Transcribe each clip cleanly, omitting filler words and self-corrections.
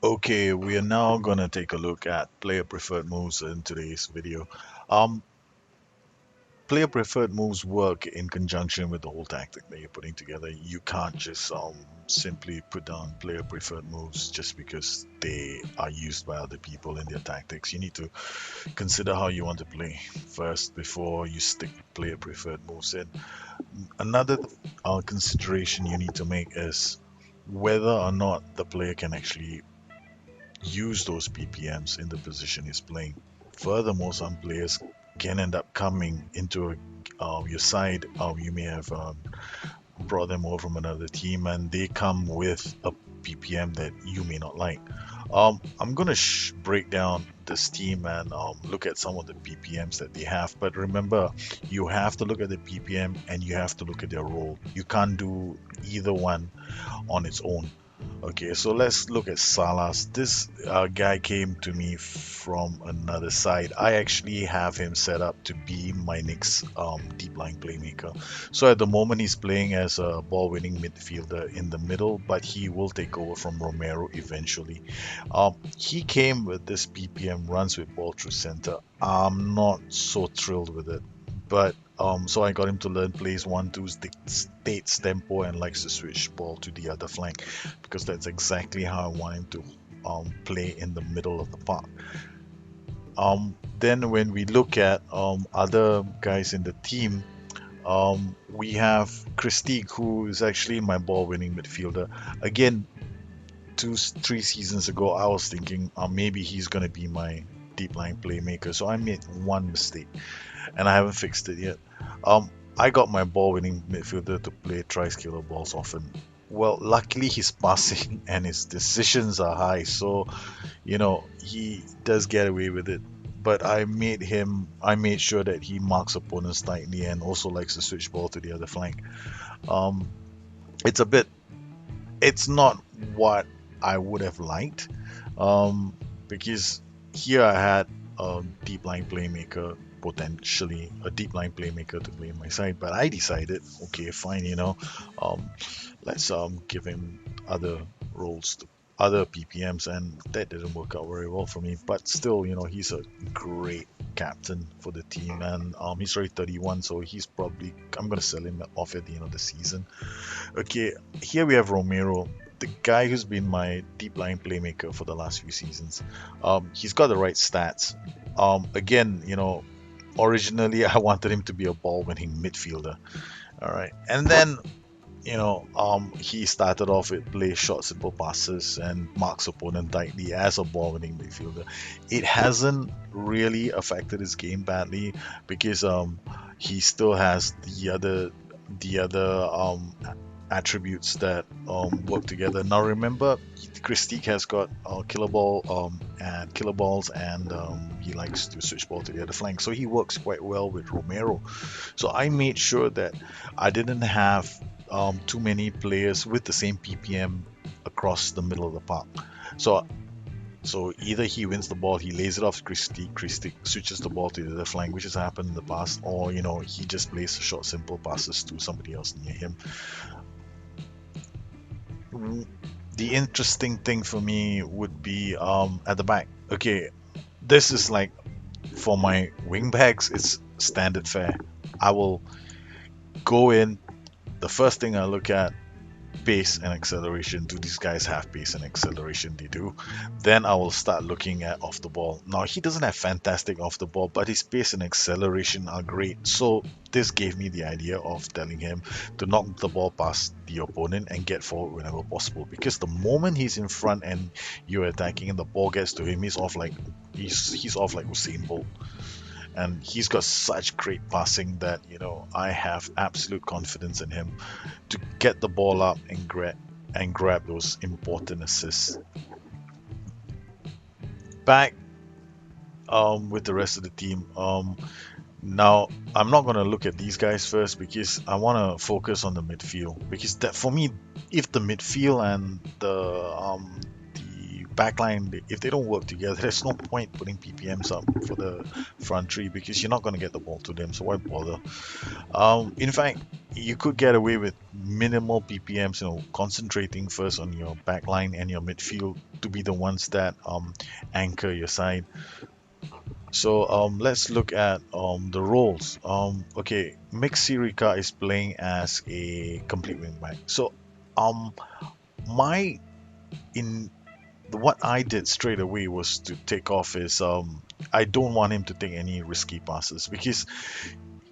Okay, we are now gonna take a look at player preferred moves in today's video. Um, Player preferred moves work in conjunction with the whole tactic that you're putting together. You can't just simply put down player preferred moves just because they are used by other people in their tactics. You need to consider how you want to play first before you stick player preferred moves in. Another consideration you need to make is whether or not the player can actually use those PPMs in the position he's playing. Furthermore, some players can end up coming into your side. You may have brought them over from another team, and they come with a PPM that you may not like. I'm gonna break down this team and look at some of the PPMs that they have. But remember, you have to look at the PPM and you have to look at their role. You can't do either one on its own. Okay, so let's look at Salas. This guy came to me from another side. I actually have him set up to be my next deep line playmaker. So at the moment, he's playing as a ball winning midfielder in the middle, but he will take over from Romero eventually. He came with this PPM runs with ball through center. I'm not so thrilled with it, but so I got him to learn plays 1-2, states tempo, and likes to switch ball to the other flank because that's exactly how I want him to play in the middle of the park. Then when we look at other guys in the team, we have Christique, who is actually my ball-winning midfielder. Again, 3 seasons ago, I was thinking maybe he's gonna be my deep line playmaker. So I made one mistake, and I haven't fixed it yet. I got my ball-winning midfielder to play try-scalar balls often. Well, luckily he's passing and his decisions are high, so he does get away with it. But I made sure that he marks opponents tightly and also likes to switch ball to the other flank. Um, it's a bit, it's not what I would have liked, because here I had a deep line playmaker, potentially a deep line playmaker to play on my side, but I decided, okay, fine, um, let's give him other roles, other PPMs, and that didn't work out very well for me. But still, he's a great captain for the team, and he's already 31, so he's probably I'm gonna sell him off at the end of the season. Okay, here we have Romero, the guy who's been my deep line playmaker for the last few seasons. He's got the right stats. Again, originally I wanted him to be a ball winning midfielder. All right, and then he started off with play short, simple passes and marks opponent tightly as a ball winning midfielder. It hasn't really affected his game badly because he still has the other attributes that work together. Now remember, Christique has got killer ball and killer balls, and he likes to switch ball to the other flank, so he works quite well with Romero. So I made sure that I didn't have too many players with the same PPM across the middle of the park. So either he wins the ball, he lays it off to Christie switches the ball to the other flank, which has happened in the past, or he just plays short, simple passes to somebody else near him. The interesting thing for me would be at the back. Okay, this is like for my wingbacks, it's standard fare. I will go in. The first thing I look at, pace and acceleration. Do these guys have pace and acceleration? They do. Then I will start looking at off the ball. Now he doesn't have fantastic off the ball, but his pace and acceleration are great. So this gave me the idea of telling him to knock the ball past the opponent and get forward whenever possible. Because the moment he's in front and you're attacking and the ball gets to him, he's off like Usain Bolt, and he's got such great passing that I have absolute confidence in him to get the ball up and grab those important assists. Back with the rest of the team. Now I'm not gonna look at these guys first because I want to focus on the midfield, because that for me, if the midfield and the backline, if they don't work together, there's no point putting PPMs up for the front three because you're not going to get the ball to them. So why bother? In fact, you could get away with minimal PPMs, concentrating first on your backline and your midfield to be the ones that anchor your side. So let's look at the roles. Okay, Mick Sirika is playing as a complete wingback. So um, my in what I did straight away was to take off his I don't want him to take any risky passes because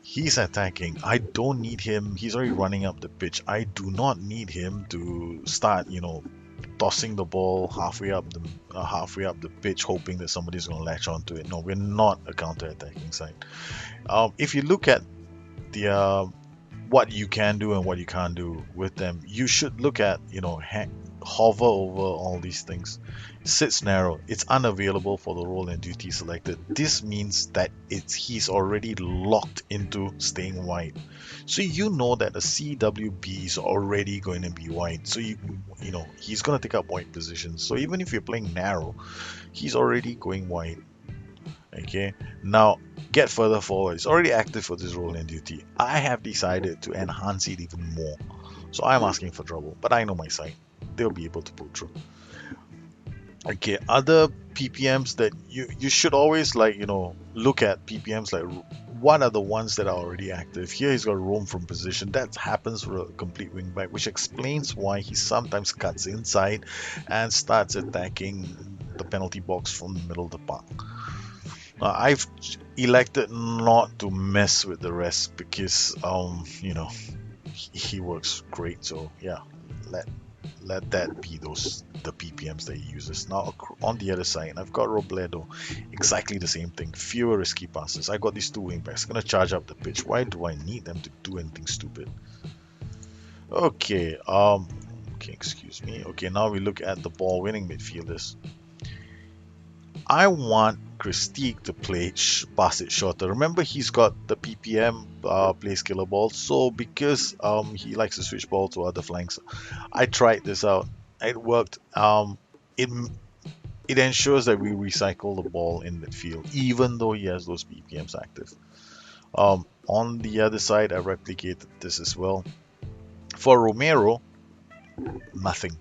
he's attacking. I don't need him. He's already running up the pitch. I do not need him to start, tossing the ball halfway up the pitch, hoping that somebody's going to latch onto it. No, we're not a counter-attacking side. If you look at the what you can do and what you can't do with them, you should look at hover over all these things. Sits narrow. It's unavailable for the role and duty selected. This means that he's already locked into staying wide. So you know that a CWB is already going to be wide. So he's going to take up wide positions. So even if you're playing narrow, he's already going wide. Okay, now get further forward. It's already active for this role and duty. I have decided to enhance it even more. So I'm asking for trouble, but I know my side. They'll be able to pull through. Okay, other PPMs that you should always look at PPMs like what are the ones that are already active. Here he's got roam from position. That happens for a complete wingback, which explains why he sometimes cuts inside and starts attacking the penalty box from the middle of the park. I've elected not to mess with the rest because he works great. So yeah, let that be the PPMs that he uses. Now on the other side, I've got Robledo, exactly the same thing. Fewer risky passes. I got these two wingbacks gonna charge up the pitch. Why do I need them to do anything stupid? Okay, excuse me. Okay, now we look at the ball winning midfielders. I want Christique to pass it shorter. Remember, he's got the PPM plays killer ball. So because he likes to switch ball to other flanks, I tried this out. It worked. It ensures that we recycle the ball in midfield, even though he has those PPMs active. On the other side, I replicated this as well. For Romero, nothing.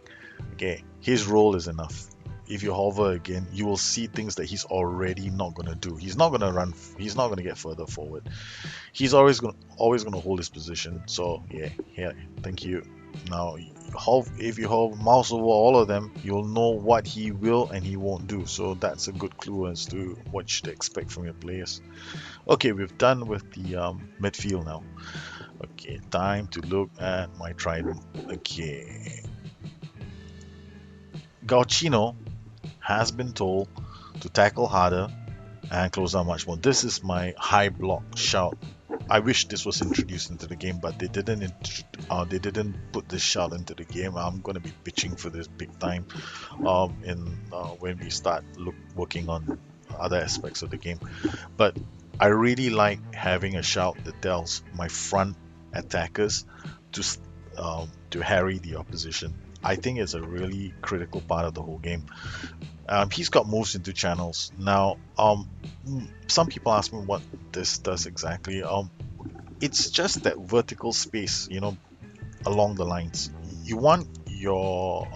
Okay, his role is enough. If you hover again, you will see things that he's already not going to do. He's not going to run. He's not going to get further forward. He's always going to hold his position. So yeah, thank you. Now, if you hover mouse over all of them, you'll know what he will and he won't do. So that's a good clue as to what you should expect from your players. Okay, we've done with the midfield now. Okay, time to look at my trident. Okay, Gauchino has been told to tackle harder and close out much more. This is my high block shout. I wish this was introduced into the game, but they didn't put this shout into the game. I'm gonna be bitching for this big time when we start working on other aspects of the game. But I really like having a shout that tells my front attackers to harry the opposition. I think it's a really critical part of the whole game. He's got moves into channels. Now, some people ask me what this does exactly. It's just that vertical space, along the lines. You want your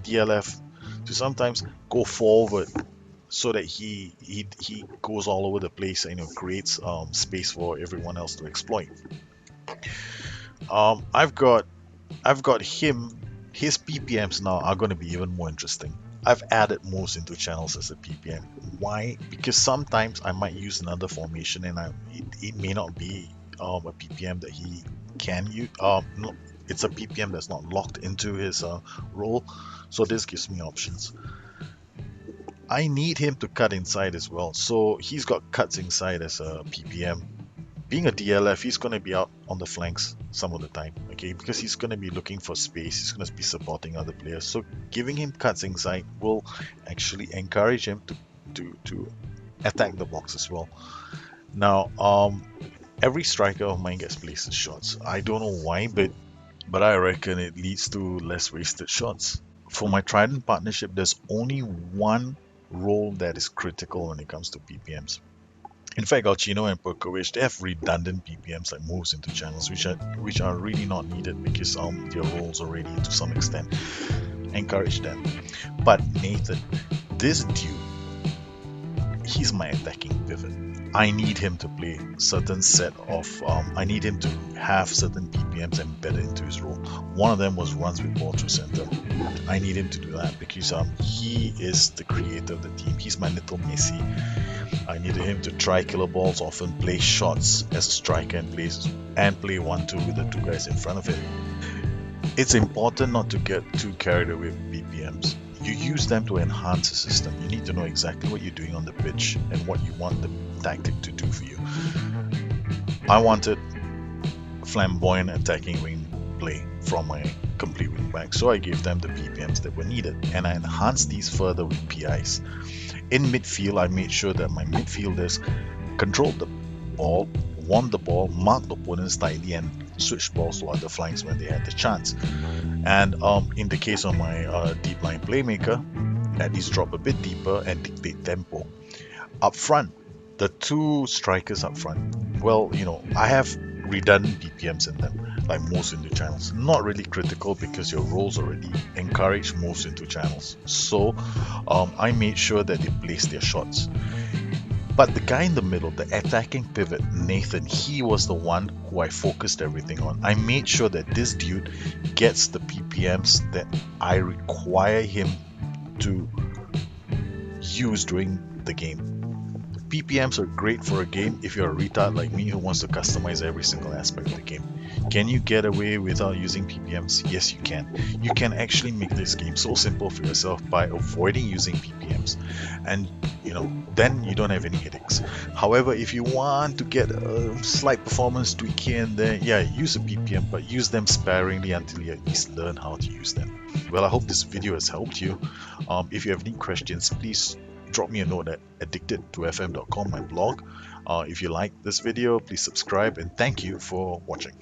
DLF to sometimes go forward so that he goes all over the place and creates space for everyone else to exploit. I've got him. His PPMs now are going to be even more interesting. I've added moves into channels as a PPM. Why? Because sometimes I might use another formation and it may not be a PPM that he can use. No, it's a PPM that's not locked into his role. So this gives me options. I need him to cut inside as well. So he's got cuts inside as a PPM. Being a DLF, he's going to be out on the flanks some of the time, okay, because he's going to be looking for space. He's going to be supporting other players. So giving him cuts inside will actually encourage him to attack the box as well. Now, every striker of mine gets places shots. I don't know why, but I reckon it leads to less wasted shots. For my Trident partnership, there's only one role that is critical when it comes to PPMs. In fact, Alcino and Perkovic, they have redundant PPMs like moves into channels, which are really not needed because their roles already to some extent encourage them. But Nathan, this dude, he's my attacking pivot. I need him to play certain set of I need him to have certain PPMs embedded into his role. One of them was runs with ball through center. I need him to do that because he is the creator of the team. He's my little Messi. I needed him to try killer balls, often play shots as a striker and play 1-2 with the two guys in front of him. It's important not to get too carried away with BPMs. You use them to enhance the system. You need to know exactly what you're doing on the pitch and what you want the tactic to do for you. I wanted flamboyant attacking wing play from my complete wing back, so I gave them the BPMs that were needed, and I enhanced these further with PIs. In midfield, I made sure that my midfielders controlled the ball, won the ball, marked opponents tightly, and switched balls to other flanks when they had the chance. And in the case of my deep line playmaker, at least drop a bit deeper and dictate tempo. Up front, the two strikers up front, well, I have redundant BPMs in them, like moves into channels. Not really critical because your roles already encourage moves into channels. So I made sure that they placed their shots. But the guy in the middle, the attacking pivot, Nathan, he was the one who I focused everything on. I made sure that this dude gets the PPMs that I require him to use during the game. PPMs are great for a game if you're a retard like me who wants to customize every single aspect of the game. Can you get away without using PPMs? Yes, you can. You can actually make this game so simple for yourself by avoiding using PPMs, and then you don't have any headaches. However, if you want to get a slight performance tweak here and there, yeah, use a PPM, but use them sparingly until you at least learn how to use them. Well, I hope this video has helped you. If you have any questions, please drop me a note at addicted2fm.com, my blog. If you like this video, please subscribe, and thank you for watching.